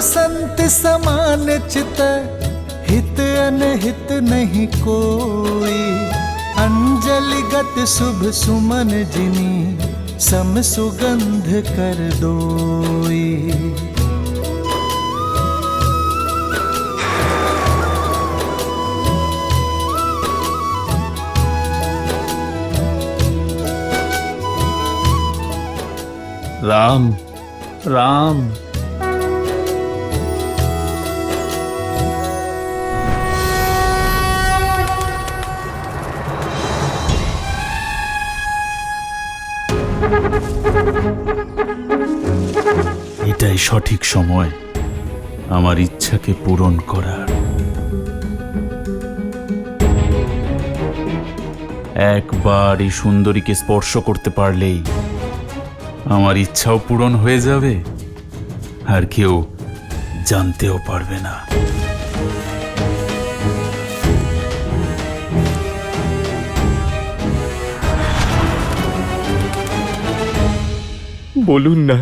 संत समान चित, हित अनहित नहीं कोई। अंजलिगत शुभ सुमन जिनी, सम सुगंध कर दोई। রাম রাম। এটাই সঠিক সময় আমার ইচ্ছাকে পূরণ করার। একবার এই সুন্দরীকে স্পর্শ করতে পারলেই আমার ইচ্ছাও পূরণ হয়ে যাবে, আর কেউ জানতেও পারবে না। বলুন না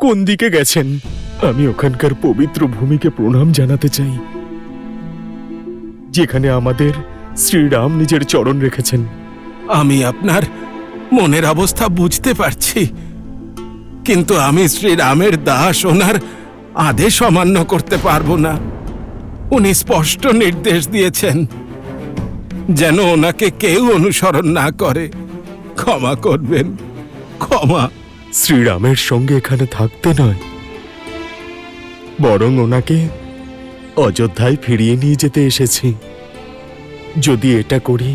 কোন দিকে গেছেন? আমি ওখানকার পবিত্র ভূমিকে প্রণাম জানাতে চাই, যেখানে আমাদের শ্রীরাম নিজের চরণ রেখেছেন। আমি আপনার মনের অবস্থা বুঝতে পারছি, কিন্তু আমি শ্রীরামের দাস, ওনার আদেশ অমান্য করতে পারবো না। উনি স্পষ্ট নির্দেশ দিয়েছেন যেন ওনাকে কেউ অনুসরণ না করে। ক্ষমা করবেন, ক্ষমা। শ্রীরামের সঙ্গে এখানে থাকতে নয়, বরং ওনাকে অযোধ্যায় ফিরিয়ে নিয়ে যেতে এসেছি। যদি এটা করি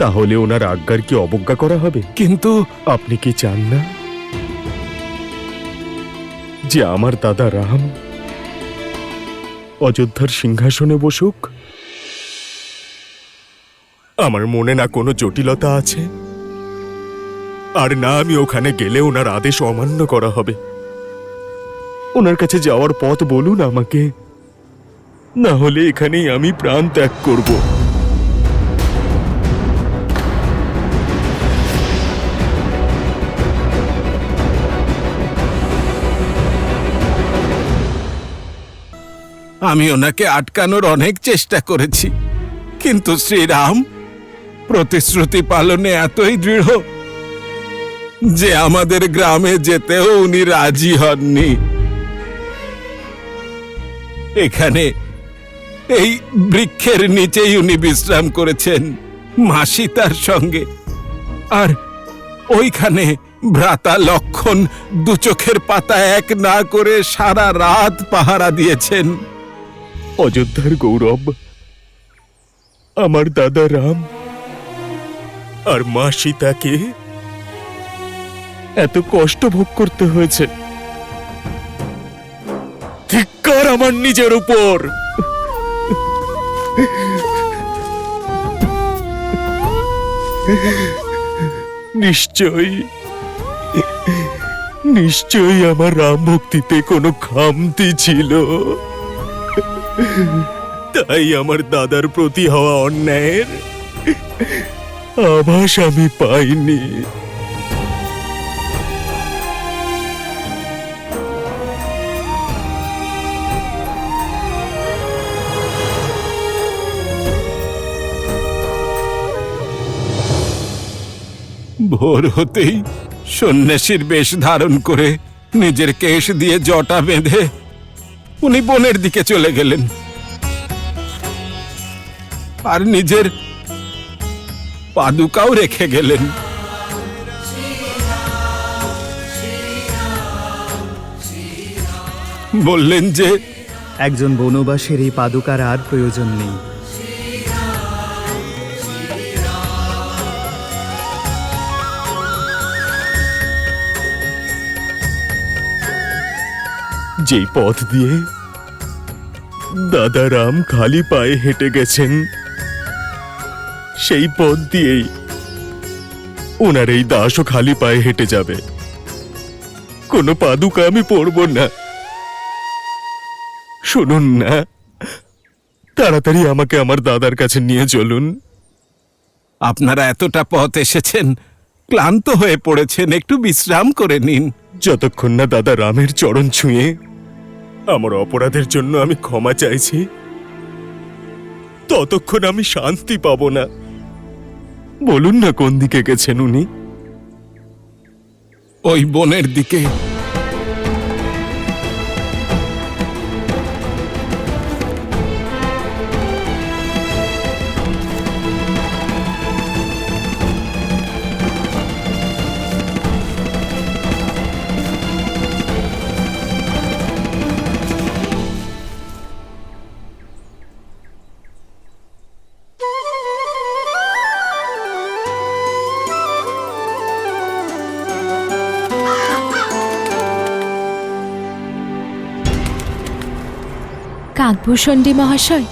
তাহলে ওনার আজ্ঞার কি অবজ্ঞা করা হবে? কিন্তু আপনি কি চান না যে আমার দাদা রাম অযোধ্যার সিংহাসনে বসুক? আমার মনে না কোনো জটিলতা আছে, আর না আমি ওখানে গেলে ওনার আদেশ অমান্য করা হবে। ওনার কাছে যাওয়ার পথ বলুন আমাকে, না হলে এখানেই আমি প্রাণ ত্যাগ করব। আমি ওনাকে আটকানোর অনেক চেষ্টা করেছি, কিন্তু শ্রীরাম প্রতিশ্রুতি পালনে এতই দৃঢ় যে আমাদের গ্রামে যেতেও উনি রাজি হননি। এখানে এই বৃক্ষের নিচেই উনি বিশ্রাম করেছেন মা সীতার সঙ্গে, আর ওইখানে ভ্রাতা লক্ষণ দু চোখের পাতা এক না করে সারা রাত পাহারা দিয়েছেন। অযোধ্যার গৌরব আমার দাদা রাম আর মা সীতাকে এত কষ্ট ভোগ করতে হয়েছে। ধিক্কার আমার নিজের উপর। নিশ্চয়ই নিশ্চয়ই আমার রাম ভক্তিতে কোনো খামতি ছিল, তাই আমার দাদার প্রতি হওয়া অন্যায়ের আভাস আমি পাইনি। ভোর হতেই সন্ন্যাসীর বেশ ধারণ করে নিজের কেশ দিয়ে জটা বেঁধে উনি বনের দিকে চলে গেলেন, আর নিজের পাদুকাও রেখে গেলেন। বললেন যে একজন বনবাসীর এই পাদুকার আর প্রয়োজন নেই। যেই পথ দিয়ে দাদা রাম খালি পায়ে হেঁটে গেছেন, সেই পথ দিয়েই ওনার এই দাসও খালি পায়ে হেঁটে যাবে। কোনো পাদুকা আমি পরব না। শুনুন না, তাড়াতাড়ি আমাকে আমার দাদার কাছে নিয়ে চলুন। আপনারা এতটা পথ এসেছেন, ক্লান্ত হয়ে পড়েছেন, একটু বিশ্রাম করে নিন। যতক্ষণ না দাদা রামের চরণ ছুঁয়ে আমার অপরাধের জন্য আমি ক্ষমা চাইছি, ততক্ষণ আমি শান্তি পাবো না। বলুন না কোন দিকে গেছেন উনি? ওই বনের দিকে। কাকভূষণ্ডী মহাশয়,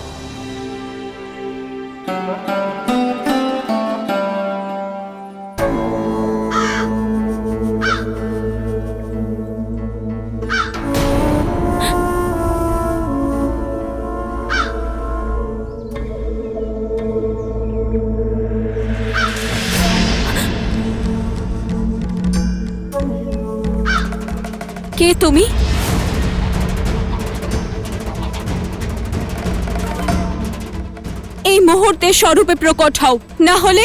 কে তুমি? এই মুহূর্তে স্বরূপে প্রকট হও, না হলে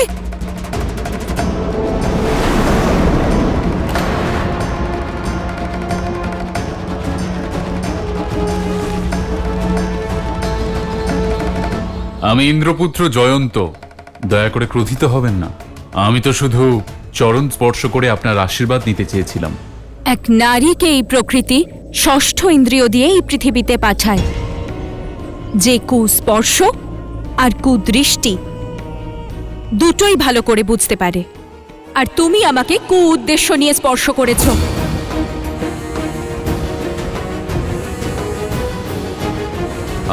আমি ইন্দ্রপুত্র জয়ন্ত, দয়া করে ক্রোধিত হবেন না। আমি তো শুধু চরণ স্পর্শ করে আপনার আশীর্বাদ নিতে চেয়েছিলাম। এক নারীকে এই প্রকৃতি ষষ্ঠ ইন্দ্রিয় দিয়ে এই পৃথিবীতে পাঠায়, যে কুস্পর্শ আর কুদৃষ্টি দুটোই ভালো করে বুঝতে পারে। আর তুমি আমাকে উদ্দেশ্য নিয়ে স্পর্শ করেছ।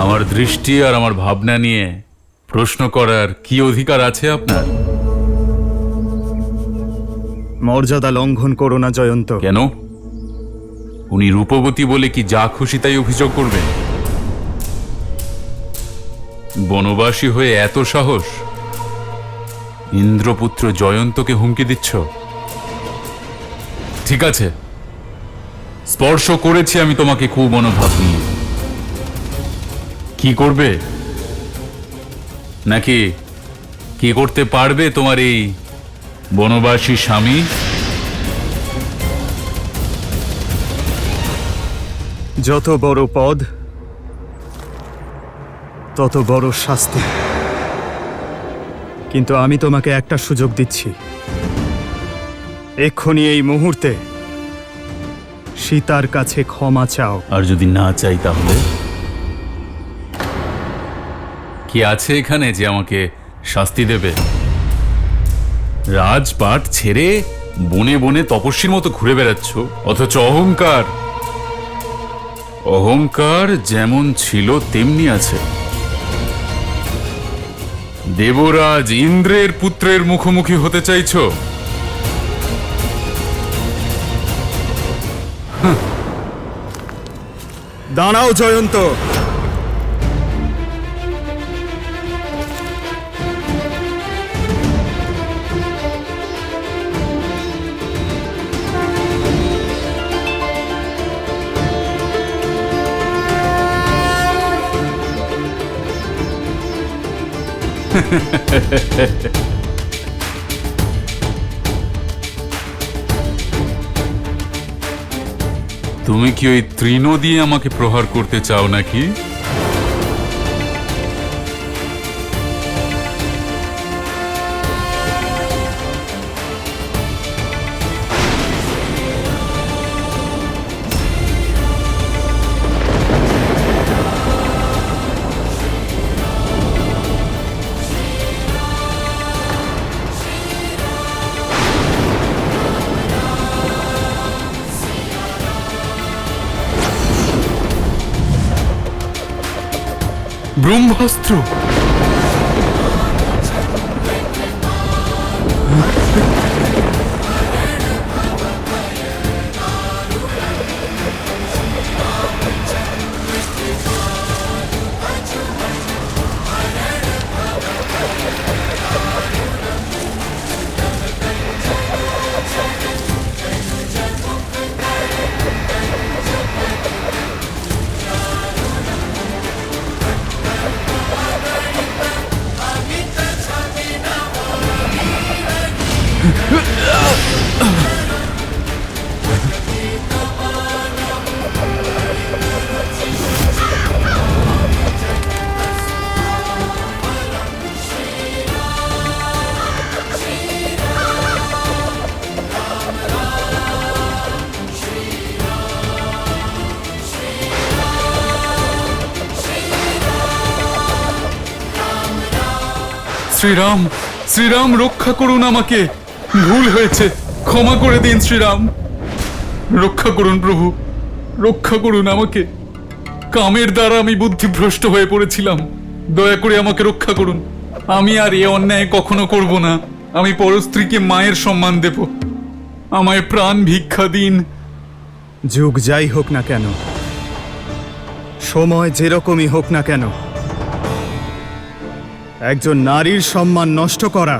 আমার দৃষ্টি আর আমার ভাবনা নিয়ে প্রশ্ন করার কি অধিকার আছে আপনার? মর্যাদা লঙ্ঘন করো না জয়ন্ত। কেন? উনি রূপবতী বলে কি যা খুশি তাই অভিযোগ করবেন? বনবাসী হয়ে এত সাহস? ইন্দ্রপুত্র জয়ন্তকে হুমকি দিচ্ছ? ঠিক আছে, স্পর্শ করেছি আমি তোমাকে কুমনোভাব নিয়ে। কি করবে? নাকি কি করতে পারবে তোমার এই বনবাসী স্বামী? যত বড় পদ তত বড় শাস্তি। কিন্তু আমি তোমাকে একটা সুযোগ দিচ্ছি, এক্ষুনি এই মুহূর্তে সীতার কাছে ক্ষমা চাও। আর যদি না চাই তাহলে কি আছে এখানে যে আমাকে শাস্তি দেবে? রাজপাট ছেড়ে বনে বনে তপস্বীর মতো ঘুরে বেড়াচ্ছ, অথচ অহংকার অহংকার যেমন ছিল তেমনি আছে। দেবরাজ ইন্দ্রের পুত্রের মুখোমুখি হতে চাইছো? দাঁড়াও জয়ন্ত। তুমি কি ওই তৃণ দিয়ে আমাকে প্রহার করতে চাও নাকি? ব্রহ্মাস্ত্র! শ্রীরাম, শ্রীরাম রক্ষা করুন আমাকে, ভুল হয়েছে, ক্ষমা করে দিন শ্রীরাম। রক্ষা করুন প্রভু, রক্ষা করুন আমাকে। কামের দ্বারা আমি বুদ্ধিভ্রষ্ট হয়ে পড়েছিলাম, দয়া করে আমাকে রক্ষা করুন। আমি আর এ অন্যায় কখনো করব না। আমি পরস্ত্রীকে মায়ের সম্মান দেব। আমায় প্রাণ ভিক্ষা দিন। যুগ যাই হোক না কেন, সময় যেরকমই হোক না কেন, একজন নারীর সম্মান নষ্ট করা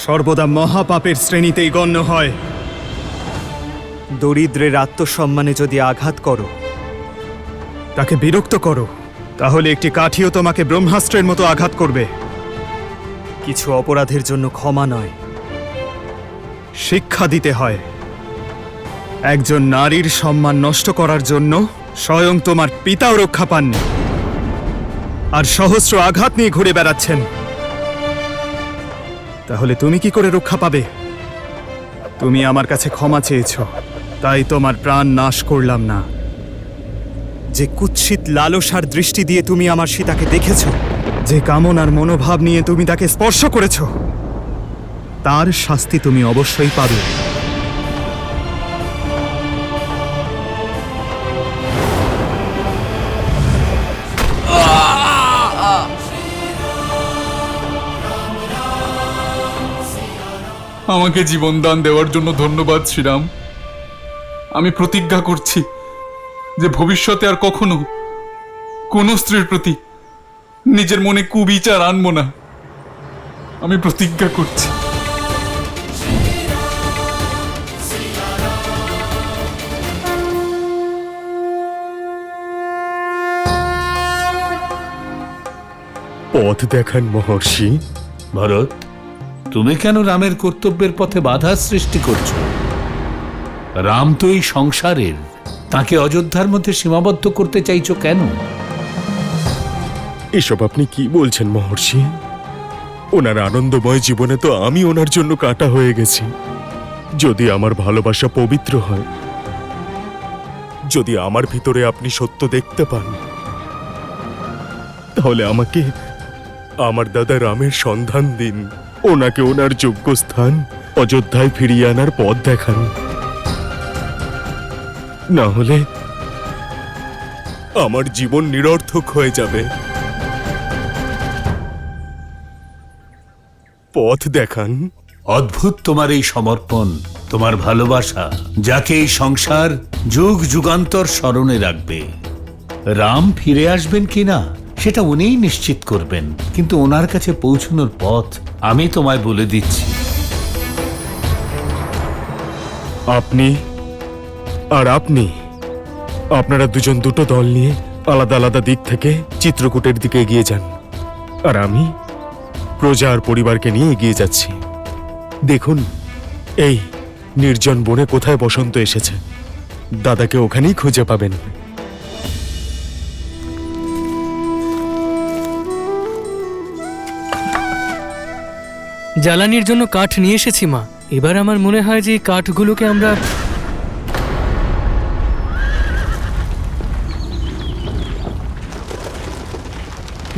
সর্বদা মহাপাপের শ্রেণীতেই গণ্য হয়। দরিদ্রের আত্মসম্মানে যদি আঘাত করো, তাকে বিরক্ত করো, তাহলে একটি কাঠিও তোমাকে ব্রহ্মাস্ত্রের মতো আঘাত করবে। কিছু অপরাধের জন্য ক্ষমা নয়, শিক্ষা দিতে হয়। একজন নারীর সম্মান নষ্ট করার জন্য স্বয়ং তোমার পিতাও রক্ষা পাননি, আর সহস্র আঘাত নিয়ে ঘুরে বেড়াচ্ছেন। তাহলে তুমি কি করে রক্ষা পাবে? তুমি আমার কাছে ক্ষমা চেয়েছ, তাই তোমার প্রাণ নাশ করলাম না। যে কুৎসিত লালসার দৃষ্টি দিয়ে তুমি আমার সীতাকে দেখেছ, যে কামনার মনোভাব নিয়ে তুমি তাকে স্পর্শ করেছ, তার শাস্তি তুমি অবশ্যই পাবে। আমাকে জীবন দান দেওয়ার জন্য ধন্যবাদ শ্রীরাম। আমি প্রতিজ্ঞা করছি যে ভবিষ্যতে আর কখনো কোনো স্ত্রীর প্রতি নিজের মনে কুবিচার আনবো না। আমি প্রতিজ্ঞা করছি। পথ দেখান মহর্ষি। ভরত, তুমি কেন রামের কর্তব্যের পথে বাধা সৃষ্টি করছো? রাম তো এই সংসারের, তাকে অযোধ্যার মধ্যে সীমাবদ্ধ করতে চাইছো কেন? এসব আপনি কি বলছেন মহর্ষি? ওনার আনন্দময় জীবনে তো আমি ওনার জন্য কাটা হয়ে গেছি। যদি আমার ভালোবাসা পবিত্র হয়, যদি আমার ভিতরে আপনি সত্য দেখতে পান, তাহলে আমাকে আমার দাদা রামের সন্ধান দিন। ওনাকে ওনার যোগ্য স্থান অযোধ্যায় ফিরিয়ে আনার পথ দেখান। না হলে আমার জীবন নিরর্থক হয়ে যাবে। পথ দেখান। অদ্ভুত তোমার এই সমর্পণ, তোমার ভালোবাসা, যাকে এই সংসার যুগ যুগান্তর স্মরণে রাখবে। রাম ফিরে আসবেন কিনা সেটা উনিই নিশ্চিত করবেন, কিন্তু ওনার কাছে পৌঁছানোর পথ আমি তোমায় বলে দিচ্ছি। আপনি আর আপনি, আপনারা দুজন দুটো দল নিয়ে আলাদা আলাদা দিক থেকে চিত্রকূটের দিকে এগিয়ে যান, আর আমি প্রজা আর পরিবারকে নিয়ে এগিয়ে যাচ্ছি। দেখুন এই নির্জন বনে কোথায় বসন্ত এসেছে। দাদাকে ওখানেই খুঁজে পাবেন। জ্বালানির জন্য কাঠ নিয়ে এসেছি মা। এবার আমার মনে হয় যে এই কাঠগুলোকে আমরা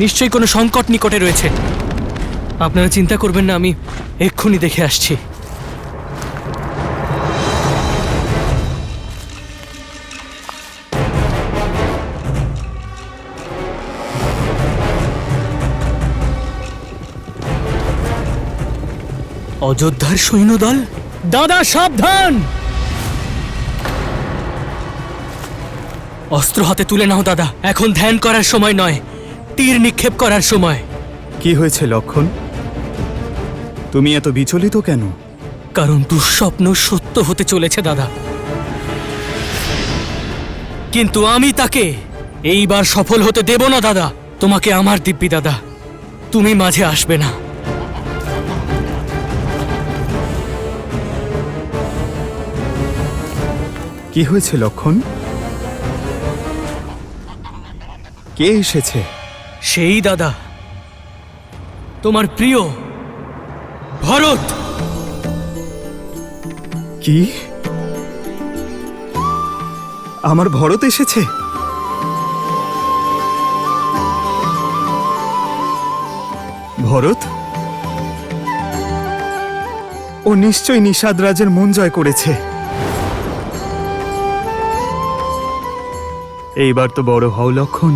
নিশ্চয়ই কোনো সংকট নিকটে রয়েছে। আপনারা চিন্তা করবেন না, আমি এক্ষুনি দেখে আসছি। অযোধ্যার সৈন্যদল, দাদা সাবধান! অস্ত্র হাতে তুলে নাও দাদা, এখন ধ্যান করার সময় নয়, তীর নিক্ষেপ করার সময়। কি হয়েছে লক্ষণ? তুমি এত বিচলিত কেন? কারণ দুঃস্বপ্ন সত্য হতে চলেছে দাদা, কিন্তু আমি তাকে এইবার সফল হতে দেব না দাদা। তোমাকে আমার দিব্যি দাদা, তুমি মাঝে আসবে না। কি হয়েছে লক্ষণ? কে এসেছে? সেই দাদা, তোমার প্রিয় ভরত। কি? আমার ভরত এসেছে? ভরত? ও নিশ্চয়ই নিষাদ রাজের মন জয় করেছে। এইবার তো বড় হও লক্ষণ,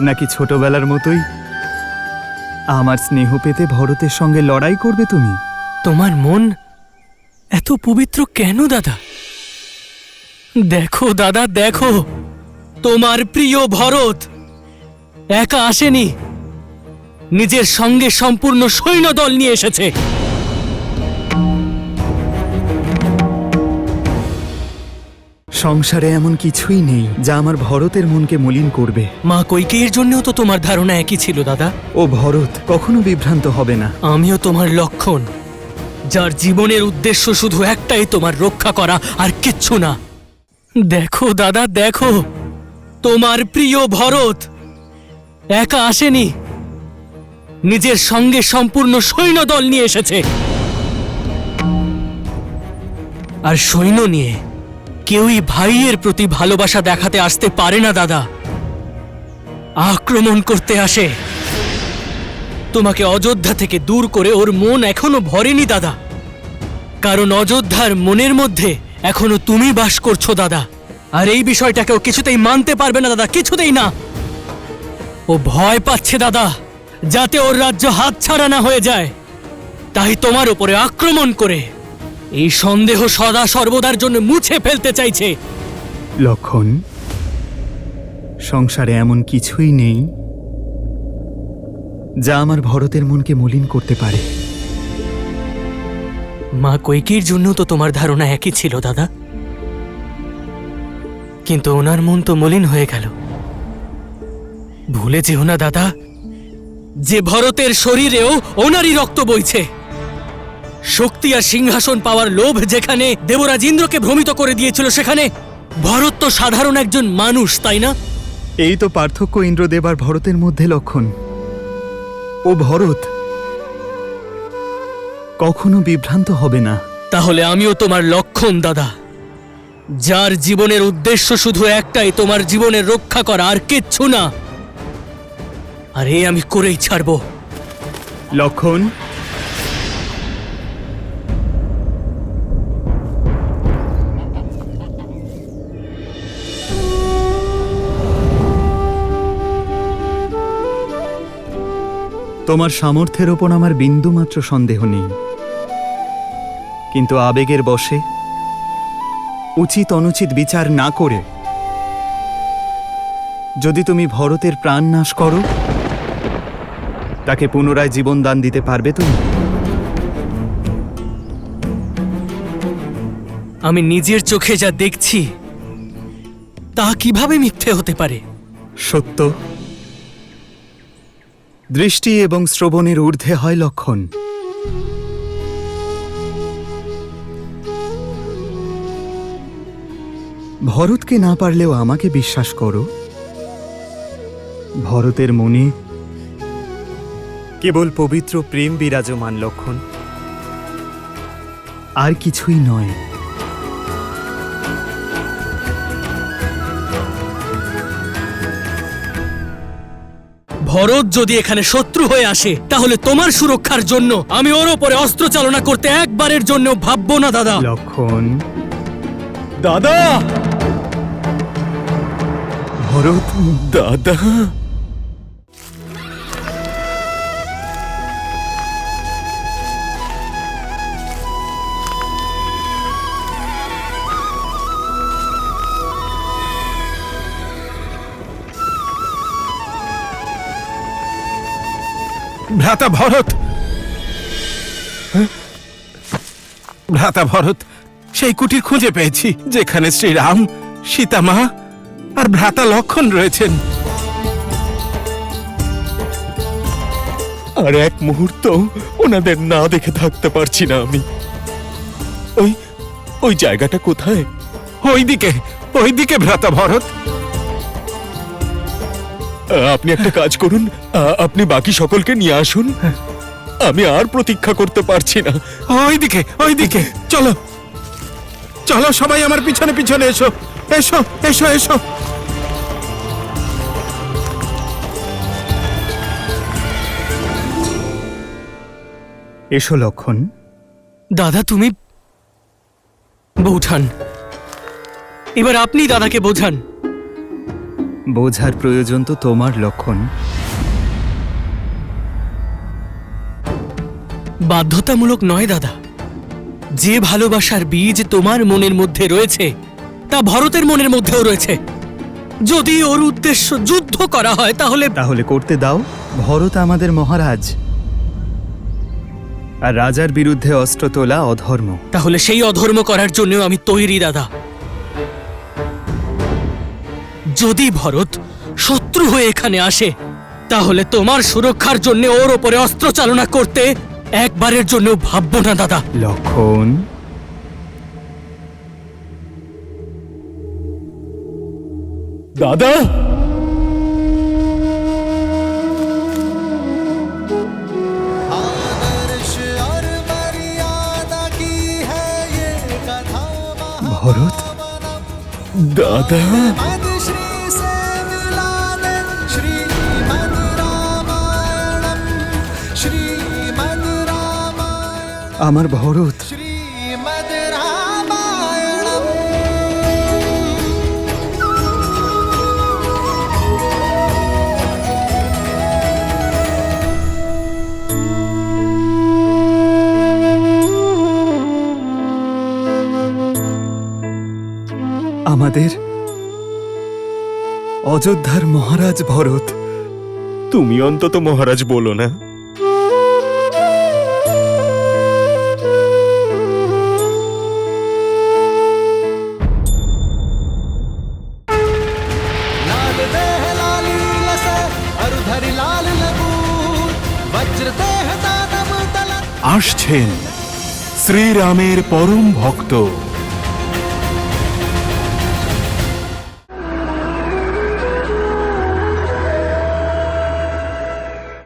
নাকি ছোটবেলার মতোই আমার স্নেহ পেতে ভরতের সঙ্গে লড়াই করবে তুমি? তোমার মন এত পবিত্র কেন দাদা? দেখো দাদা, দেখো, তোমার প্রিয় ভরত একা আসেনি, নিজের সঙ্গে সম্পূর্ণ সৈন্যদল নিয়ে এসেছে। সংসারে এমন কিছুই নেই যা আমার ভরতের মনকে মলিন করবে। মা কৈকেয়ীর জন্যও তো তোমার ধারণা একই ছিল দাদা। ও ভরত কখনো বিভ্রান্ত হবে না। আমিও তোমার লক্ষণ, যার জীবনের উদ্দেশ্য শুধু একটাই, তোমার রক্ষা করা আর কিচ্ছু না। দেখো দাদা, দেখো, তোমার প্রিয় ভরত একা আসেনি, নিজের সঙ্গে সম্পূর্ণ সৈন্যদল নিয়ে এসেছে। আর সৈন্য নিয়ে কেউই ভাইয়ের প্রতি ভালোবাসা দেখাতে আসতে পারে না দাদা, আক্রমণ করতে আসে। তোমাকে অযোধ্যা থেকে দূর করে ওর মন এখনো ভরেনি দাদা, কারণ অযোধ্যার মনের মধ্যে এখনো তুমি বাস করছো দাদা। আর এই বিষয়টাকেও কিছুতেই মানতে পারবে না দাদা, কিছুতেই না। ও ভয় পাচ্ছে দাদা, যাতে ওর রাজ্য হাতছাড়া না হয়ে যায়, তাই তোমার উপরে আক্রমণ করে এই সন্দেহ সদা সর্বদার জন্য মুছে ফেলতে চাইছে। লক্ষণ, সংসারে এমন কিছুই নেই যা আমার ভরতের মনকে মলিন করতে পারে। মা কৈকেয়ীর জন্য তো তোমার ধারণা একই ছিল দাদা, কিন্তু ওনার মন তো মলিন হয়ে গেল। ভুলে যেও না দাদা, যে ভরতের শরীরেও ওনারই রক্ত বইছে। শক্তি আর সিংহাসন পাওয়ার লোভ যেখানে দেবরাজ ইন্দ্রকে ভ্রমিত করে দিয়েছিল, সেখানে ভরত তো সাধারণ একজন মানুষ, তাই না? এই তো পার্থক্য ইন্দ্রদেব আর ভরতের মধ্যে লক্ষণ। ও ভরত কখনো বিভ্রান্ত হবে না। তাহলে আমিও তোমার লক্ষণ দাদা, যার জীবনের উদ্দেশ্য শুধু একটাই, তোমার জীবনের রক্ষা করা আর কিচ্ছু না। আর এই আমি করেই ছাড়ব। লক্ষণ, তোমার সামর্থ্যের ওপর আমার বিন্দুমাত্র সন্দেহ নেই, কিন্তু আবেগের বশে উচিত অনুচিত বিচার না করে যদি তুমি ভরতের প্রাণ নাশ করো, তাকে পুনরায় জীবন দান দিতে পারবে তুমি? আমি নিজের চোখে যা দেখছি তা কিভাবে মিথ্যে হতে পারে? সত্য দৃষ্টি এবং শ্রবণের ঊর্ধ্বে হয় লক্ষণ। ভরতকে না পারলেও আমাকে বিশ্বাস করো, ভরতের মনে কেবল পবিত্র প্রেম বিরাজমান লক্ষণ, আর কিছুই নয়। ভরত যদি এখানে শত্রু হয়ে আসে, তাহলে তোমার সুরক্ষার জন্য আমি ওর ওপরে অস্ত্র চালনা করতে একবারের জন্য ভাববো না দাদা। লক্ষণ, দাদা! ভরত, দাদা! ভ্রাতা ভরত, ভ্রাতা ভরত, সেই কুটির খুঁজে পেয়েছি যেখানে শ্রীরাম, সীতামা আর ভ্রাতা লক্ষণ রয়েছেন। আর এক মুহূর্ত ওনাদের না দেখে থাকতে পারছি না আমি। ওই ওই জায়গাটা কোথায়? ওইদিকে ওইদিকে ভ্রাতা ভরত। আপনি একটা কাজ করুন, আপনি বাকি সকলকে নিয়ে আসুন। আমি আর প্রতীক্ষা করতে পারছি না। ওইদিকে ওইদিকে চলো চলো, সবাই আমার পিছনে পিছনে এসো এসো এসো এসো। এসো লক্ষণ। দাদা তুমি বৌঠান, এবার আপনি দাদাকে বোঝান। বোঝার প্রয়োজন তো তোমার, লক্ষণ। বাধ্যতামূলক নয় দাদা। যে ভালোবাসার বীজ তোমার মনের মধ্যে রয়েছে তা ভরতের মনের মধ্যেও রয়েছে। যদি ওর উদ্দেশ্য যুদ্ধ করা হয় তাহলে তাহলে করতে দাও। ভরত আমাদের মহারাজ, আর রাজার বিরুদ্ধে অস্ত্র তোলা অধর্ম। তাহলে সেই অধর্ম করার জন্য আমি তৈরি দাদা। যদি ভরত শত্রু হয়ে এখানে আসে তাহলে তোমার সুরক্ষার জন্য ওর ওপরে অস্ত্র চালনা করতে একবারের জন্য ভাববো না দাদা। লক্ষণ, দাদা, ভরত, দাদা, আমার ভরত। আমাদের অযোধ্যার মহারাজ ভরত। তুমি অন্তত মহারাজ বলো না। लाल देह लाली लस अरुधरि लाल लगूर वज्र देह दानव दलन। আসছেন শ্রীরামের পরম ভক্ত